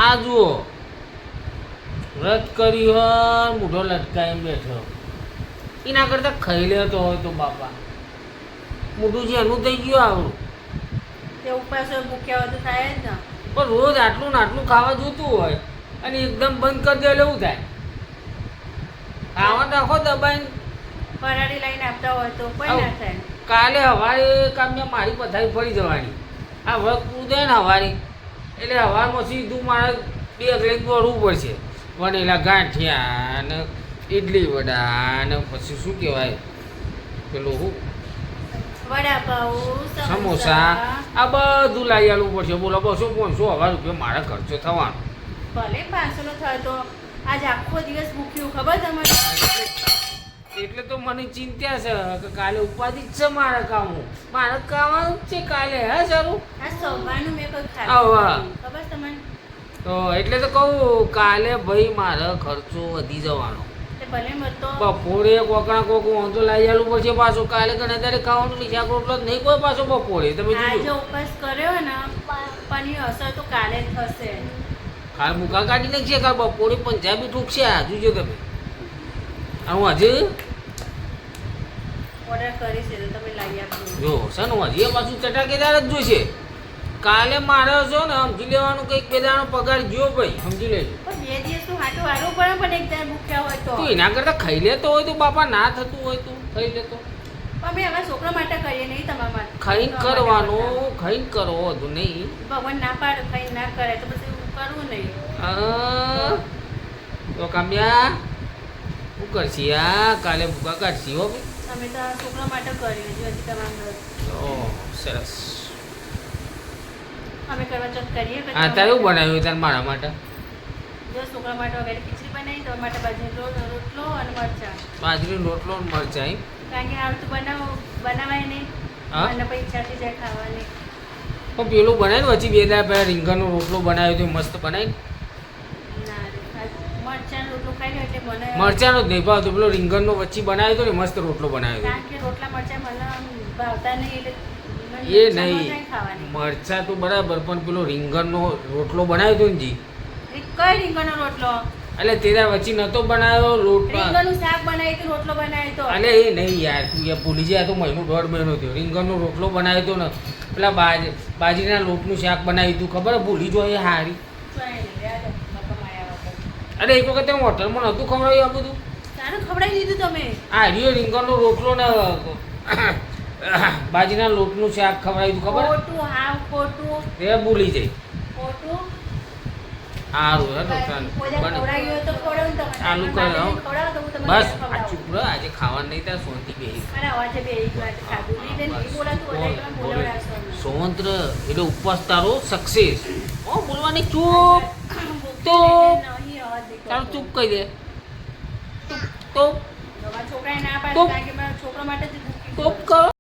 આ જુઓ વ્રત કર્યું મૂઢો લટકાઈ બેઠો એના કરતાં ખાઈ લેતો હોય તો બાપા મોઢું જે એનું થઈ ગયું આવડું તે ઉપવાસ ભૂખ્યા હોય તો થાય જ ને. પણ રોજ આટલું ને આટલું ખાવા જોતું હોય અને એકદમ બંધ કરી દે એટલે એવું થાય ખાવા નાખો દબાઈને ફરાળી લઈને આપતા હોય તો કોઈ ના થાય. કાલે સવારે કામ્યા મારી પથારી ફરી જવાની આ વ્રત પૂરું થાય ને સવારે એટલે સવારમાં સીધું મારે બે લઈને દોડવું પડશે વણેલા ગાંઠિયા ને ઇડલી વડા ને પછી શું કહેવાય પેલું શું વડાપાઉં સમોસા આ બધું લાવી આવવું પડશે. બોલો 200-500 રૂપિયા મારા ખર્ચો થવાનો. ભલે 500 નો થાય તો આજ આખો દિવસ ભૂખ્યું ખબર તમને. એટલે તો મને ચિંતા છે કે કાલે ઉપાધિ જ છે મારા કામનું છે કાલે હે સારું આ સવારનું મેં કોઈ ખાધું ખબર તમને. તો એટલે તો કહું કાલે ભાઈ મારો ખર્ચો વધી જવાનો. ભલે મતો બપોરે કોકના કોક વાંધો લાવી આલું પડશે પાછું કાલે ગણે ત્યારે ખાવાનું નહીં શાક રોટલો જ નહીં કોઈ પાછો બપોરે તમે આજે ઉપવાસ કર્યો ને પણ એ અસર તો કાલે જ થશે. કાલ મુકા કાઢી નાખશે કાલ બપોરે પંજાબી ઠૂકશે આ જોજો તમે. હું હજી ઓર્ડર કરીશ તો તમે લાવી આપજો. જો છે ને હજી પાછું ચટાકેદાર જ જોઈશે. કાલે મારે છો ને સમજી લેવાનું કંઈક બેદાનો પગાર ગયો ભાઈ સમજી લેજો. પણ 2 દિવસનું હાટું હારું પડે પણ એક દર ભૂખ્યા હોય તો એના કરતાં ખાઈ લેતો હોય તો બાપા ના થતું હોય તો ખાઈ લેતો. પણ અમે અમારા છોકરા માટે કરીએ નહીં તમારા માટે. ખાઈને કરવાનું ખાઈને કરો વધુ નહીં. ભગવાન ના પાડે ખાઈ ના કરે તો પછી કરવું નહીં. તો કામ્યા શું કરશી આ કાલે ભૂકા કાઢશી હો ભાઈ. અમે તો આ છોકરા માટે કરીએ જો હજી તમારા ઓહ સરસ. અમે કરવા ચોથ કરીએ પછી હા તારે એવું બનાવ્યું તારે મારા માટે. જો છોકરા માટે વગેરે ખીચડી બનાવી તો માટે બાજરીનો રોટલો અને મરચાં. બાજરીનો રોટલો અને મરચાં કારણ કે હાલ તો બનાવાય નહીં હા અને પછી ઈચ્છા થઈ જાય ખાવાની. પણ પેલું બનાવ્યું વચ્ચે 2 દાડા પહેલાં રીંગણનો રોટલો બનાવ્યો તો મસ્ત બનાવી. ના રે મરચાં રોટલો ખાઈ લો એટલે મને મરચાંનો જ નહીં ભાવતો પેલો રીંગણનો વચ્ચે બનાવ્યો તો ને મસ્ત રોટલો બનાવ્યો. કારણ કે રોટલા મરચાં મને ભાવતા નહીં એટલે એ નહીં મરચાં તો બરાબર પણ પેલો રીંગણનો રોટલો બનાવ્યો હતો ને જી કઈ રીંગણનો રોટલો એટલે તેરા વચ્ચે નતો બનાવ્યો રોટલો. રીંગણનું શાક બનાવી તો રોટલો બનાવી તો અલે એ નહીં યાર તું યાર ભૂલી જાય તો 1.5 મહિનો થયો. રીંગણનો રોટલો બનાવ્યો હતો ને પેલા બાજરીના લોટનું શાક બનાવ્યું હતું ખબર ભૂલી જોઈએ હારી. અરે એક વખત હું હોટલમાં નહોતું ખવડાવ્યું આ બધું તારું ખવડાવી દીધું તમે. આ રહ્યો રીંગણનો રોટલો ને બાજરીના લોટનું શાક ખવડાવ્યું હતું ખબર. ખોટું હાવ ખોટું એ ભૂલી જાય ખોટું. સારું હે તો ખવડાવ્યું તો ખવડાવું તમે. ચાલુ કરો. ખવડાવો તો હું તમને બસ ખવડાવું. આ ચૂપ રહો આજે ખાવાનું નહીં ત્યાં સોનથી બેસી. મારા અવાજે બે એક વાત ખાધું નહીં એટલે નહીં બોલાતું વધારે તમે બોલાવડાવશો અમને. સોવંત્ર એટલે ઉપવાસ તારો સક્સેસ. ઓ બોલવાની ચૂપ તો તારું ચૂપ કહી દે તો મારા છોકરાએ ના પાડે કારણ કે મારા છોકરા માટે જ ચૂપ કરો.